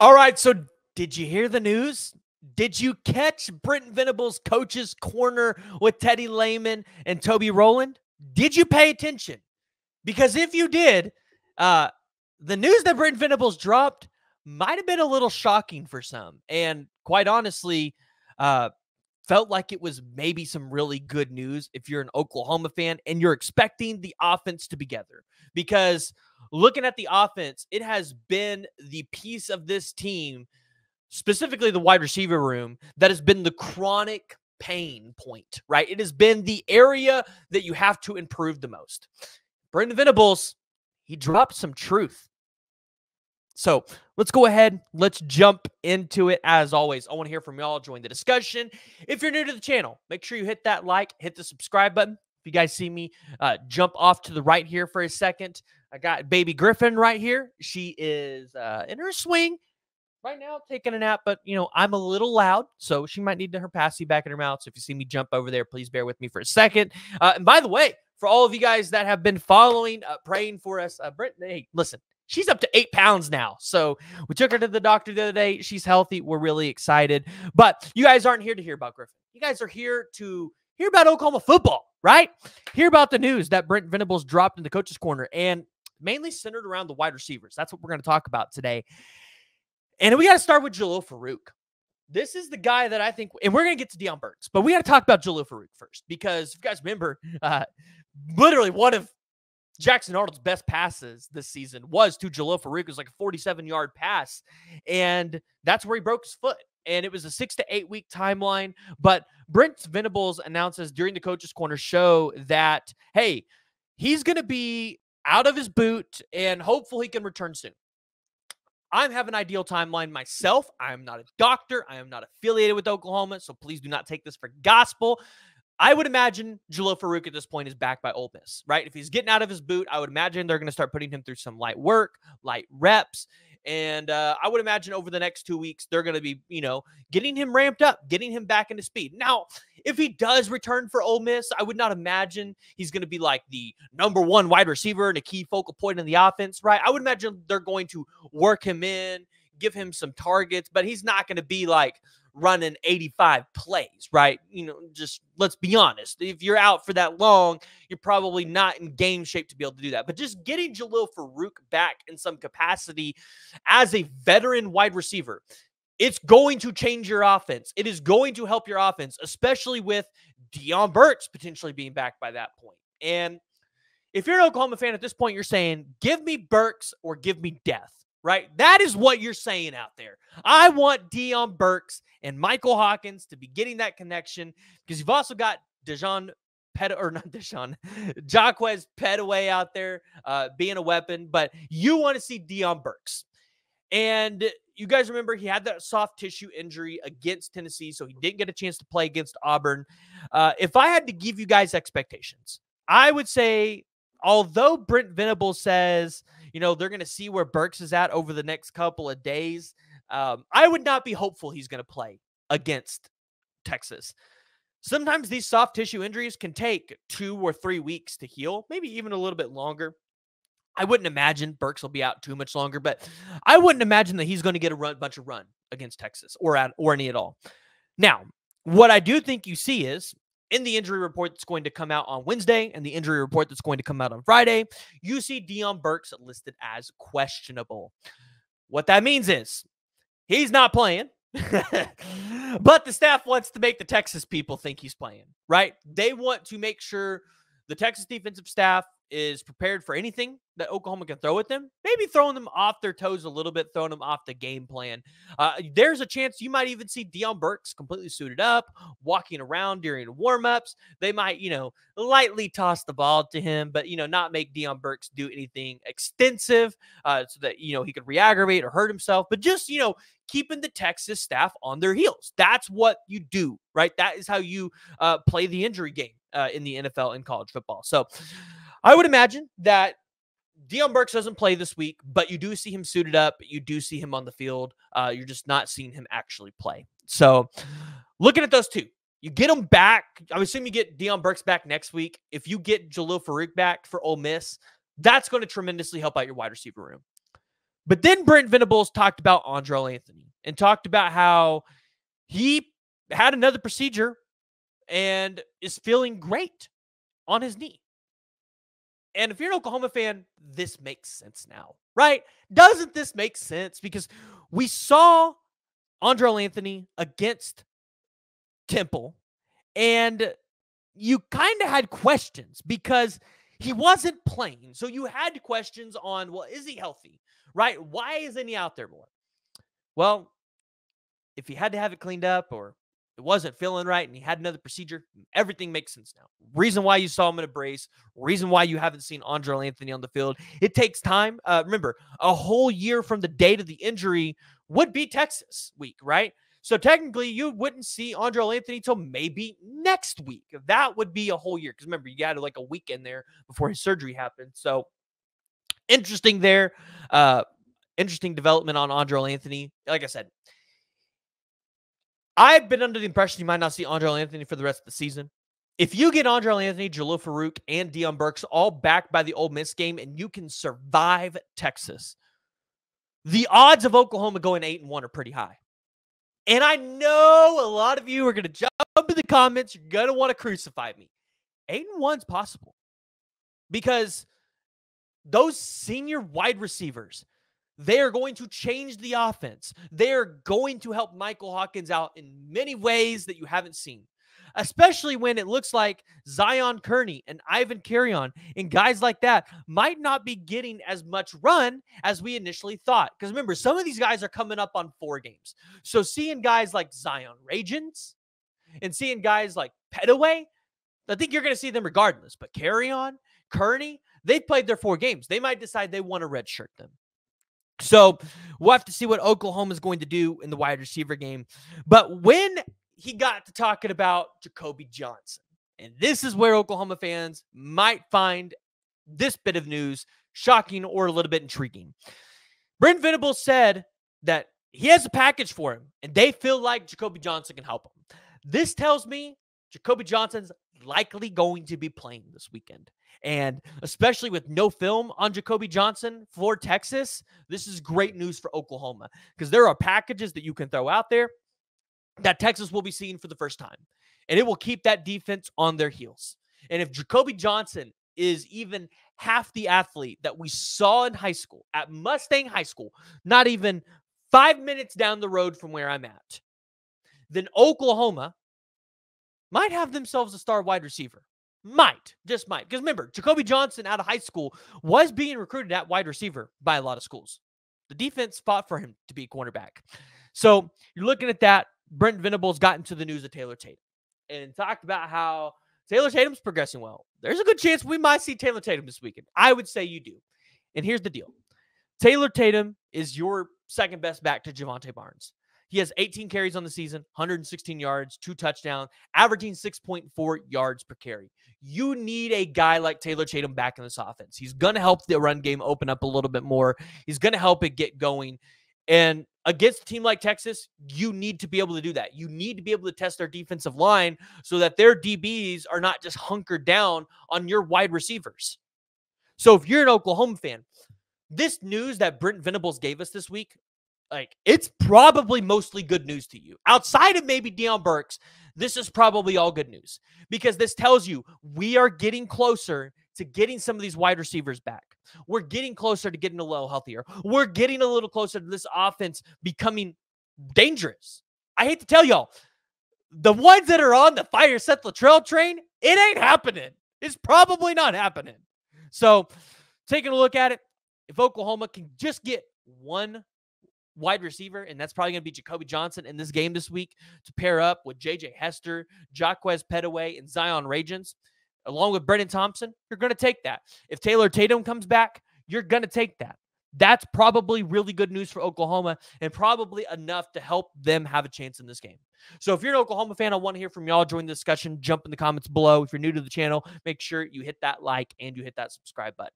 All right, so did you hear the news? Did you catch Brent Venables' coach's corner with Teddy Lehman and Toby Rowland? Did you pay attention? Because if you did, the news that Brent Venables dropped might have been a little shocking for some. And quite honestly, felt like it was maybe some really good news if you're an Oklahoma fan and you're expecting the offense to be together. Because looking at the offense, it has been the piece of this team, specifically the wide receiver room, that has been the chronic pain point, right? It has been the area that you have to improve the most. Brent Venables, he dropped some truth. So let's go ahead. Let's jump into it. As always, I want to hear from y'all. Join the discussion. If you're new to the channel, make sure you hit that like, hit the subscribe button. If you guys see me jump off to the right here for a second, I got baby Griffin right here. She is in her swing right now, taking a nap, but, I'm a little loud, so she might need her passy back in her mouth. So if you see me jump over there, please bear with me for a second. And by the way, for all of you guys that have been following, praying for us, Brent, hey, listen, she's up to 8 pounds now. So we took her to the doctor the other day. She's healthy. We're really excited. But you guys aren't here to hear about Griffin. You guys are here to hear about Oklahoma football, right? Hear about the news that Brent Venables dropped in the coach's corner, and mainly centered around the wide receivers. That's what we're going to talk about today. And we got to start with Jalil Farooq. This is the guy that I think, and we're going to get to Deion Burks, but we got to talk about Jalil Farooq first, because if you guys remember, literally one of Jackson Arnold's best passes this season was to Jalil Farooq. It was like a 47-yard pass, and that's where he broke his foot. And it was a 6 to 8 week timeline. But Brent Venables announces during the Coach's Corner show that, hey, he's going to be out of his boot, and hopefully he can return soon. I have an ideal timeline myself. I am not a doctor. I am not affiliated with Oklahoma, so please do not take this for gospel. I would imagine Jalil Farooq at this point is back by Ole Miss, right? If he's getting out of his boot, I would imagine they're going to start putting him through some light work, light reps. And I would imagine over the next 2 weeks, they're going to be, getting him ramped up, getting him back into speed. Now, if he does return for Ole Miss, I would not imagine he's going to be like the #1 wide receiver and a key focal point in the offense, right? I would imagine they're going to work him in, give him some targets, but he's not going to be like running 85 plays, right? Just let's be honest. If you're out for that long, you're probably not in game shape to be able to do that. But just getting Jalil Farooq back in some capacity as a veteran wide receiver, it's going to change your offense. It is going to help your offense, especially with Deion Burks potentially being back by that point. And if you're an Oklahoma fan at this point, you're saying, give me Burks or give me death. Right? That is what you're saying out there. I want Deion Burks and Michael Hawkins to be getting that connection, because you've also got Jaquez Petaway out there being a weapon, but you want to see Deion Burks. And you guys remember he had that soft tissue injury against Tennessee, so he didn't get a chance to play against Auburn. If I had to give you guys expectations, I would say, although Brent Venables says, they're going to see where Burks is at over the next couple of days, I would not be hopeful he's going to play against Texas. Sometimes these soft tissue injuries can take 2 or 3 weeks to heal, maybe even a little bit longer. I wouldn't imagine Burks will be out too much longer, but I wouldn't imagine that he's going to get a bunch of run against Texas or any at all. Now, what I do think you see is, in the injury report that's going to come out on Wednesday and the injury report that's going to come out on Friday, you see Deion Burks listed as questionable. What that means is he's not playing, but the staff wants to make the Texas people think he's playing, right? They want to make sure the Texas defensive staff is prepared for anything that Oklahoma can throw at them, maybe throwing them off their toes a little bit, throwing them off the game plan. There's a chance you might even see Deion Burks completely suited up, walking around during warmups. They might, lightly toss the ball to him, but, not make Deion Burks do anything extensive so that, he could re-aggravate or hurt himself, but just, keeping the Texas staff on their heels. That's what you do, right? That is how you play the injury game in the NFL and college football. So I would imagine that Deion Burks doesn't play this week, but you do see him suited up. You do see him on the field. You're just not seeing him actually play. So looking at those two, you get them back. I would assume you get Deion Burks back next week. If you get Jalil Farooq back for Ole Miss, that's going to tremendously help out your wide receiver room. But then Brent Venables talked about Andrel Anthony and talked about how he had another procedure and is feeling great on his knee. And if you're an Oklahoma fan, this makes sense now, right? Doesn't this make sense? Because we saw Andrel Anthony against Temple, and you kind of had questions because he wasn't playing. So you had questions on, well, is he healthy, right? Why isn't he out there more? Well, if he had to have it cleaned up or it wasn't feeling right and he had another procedure, everything makes sense now. Reason why you saw him in a brace, reason why you haven't seen Andrel Anthony on the field. It takes time. Remember, a whole year from the date of the injury would be Texas week, right? So technically, you wouldn't see Andrel Anthony till maybe next week. That would be a whole year. Because remember, you got like a weekend there before his surgery happened. So interesting there. Interesting development on Andrel Anthony. Like I said, I've been under the impression you might not see Andrel Anthony for the rest of the season. If you get Andrel Anthony, Jalil Farooq, and Deion Burks all back by the Ole Miss game and you can survive Texas, the odds of Oklahoma going 8-1 are pretty high. And I know a lot of you are going to jump in the comments. You're going to want to crucify me. 8-1 is possible because those senior wide receivers, they are going to change the offense. They are going to help Michael Hawkins out in many ways that you haven't seen, especially when it looks like Zion Kearney and Ivan Carrion and guys like that might not be getting as much run as we initially thought. Because remember, some of these guys are coming up on 4 games. So seeing guys like Zion Ragins and seeing guys like Petaway, I think you're going to see them regardless. But Carrion, Kearney, they've played their 4 games. They might decide they want to redshirt them. So we'll have to see what Oklahoma is going to do in the wide receiver game. But when he got to talking about Jacoby Johnson, and this is where Oklahoma fans might find this bit of news shocking or a little bit intriguing. Brent Venables said that he has a package for him, and they feel like Jacoby Johnson can help him. This tells me Jacoby Johnson's likely going to be playing this weekend. And especially with no film on Jacoby Johnson for Texas, this is great news for Oklahoma because there are packages that you can throw out there that Texas will be seeing for the first time. And it will keep that defense on their heels. And if Jacoby Johnson is even half the athlete that we saw in high school, at Mustang High School, not even 5 minutes down the road from where I'm at, then Oklahoma might have themselves a star wide receiver. Just might. Because remember, Jacoby Johnson out of high school was being recruited at wide receiver by a lot of schools. The defense fought for him to be a cornerback. So you're looking at that. Brent Venables got into the news of Taylor Tatum and talked about how Taylor Tatum's progressing well. There's a good chance we might see Taylor Tatum this weekend. I would say you do. And here's the deal. Taylor Tatum is your second best back to Javonte Barnes. He has 18 carries on the season, 116 yards, 2 touchdowns, averaging 6.4 yards per carry. You need a guy like Taylor Tatum back in this offense. He's going to help the run game open up a little bit more. He's going to help it get going. And against a team like Texas, you need to be able to do that. You need to be able to test their defensive line so that their DBs are not just hunkered down on your wide receivers. So if you're an Oklahoma fan, this news that Brent Venables gave us this week, it's probably mostly good news to you. Outside of maybe Deion Burks, this is probably all good news because this tells you we are getting closer to getting some of these wide receivers back. We're getting closer to getting a little healthier. We're getting a little closer to this offense becoming dangerous. I hate to tell y'all, the ones that are on the fire Seth Luttrell train, it ain't happening. It's probably not happening. So taking a look at it, if Oklahoma can just get one wide receiver, and that's probably going to be Jacoby Johnson in this game this week to pair up with J.J. Hester, Jaquez Petaway, and Zion Ragins, along with Brennan Thompson, you're going to take that. If Taylor Tatum comes back, you're going to take that. That's probably really good news for Oklahoma and probably enough to help them have a chance in this game. So if you're an Oklahoma fan, I want to hear from y'all. Join the discussion. Jump in the comments below. If you're new to the channel, make sure you hit that like and you hit that subscribe button.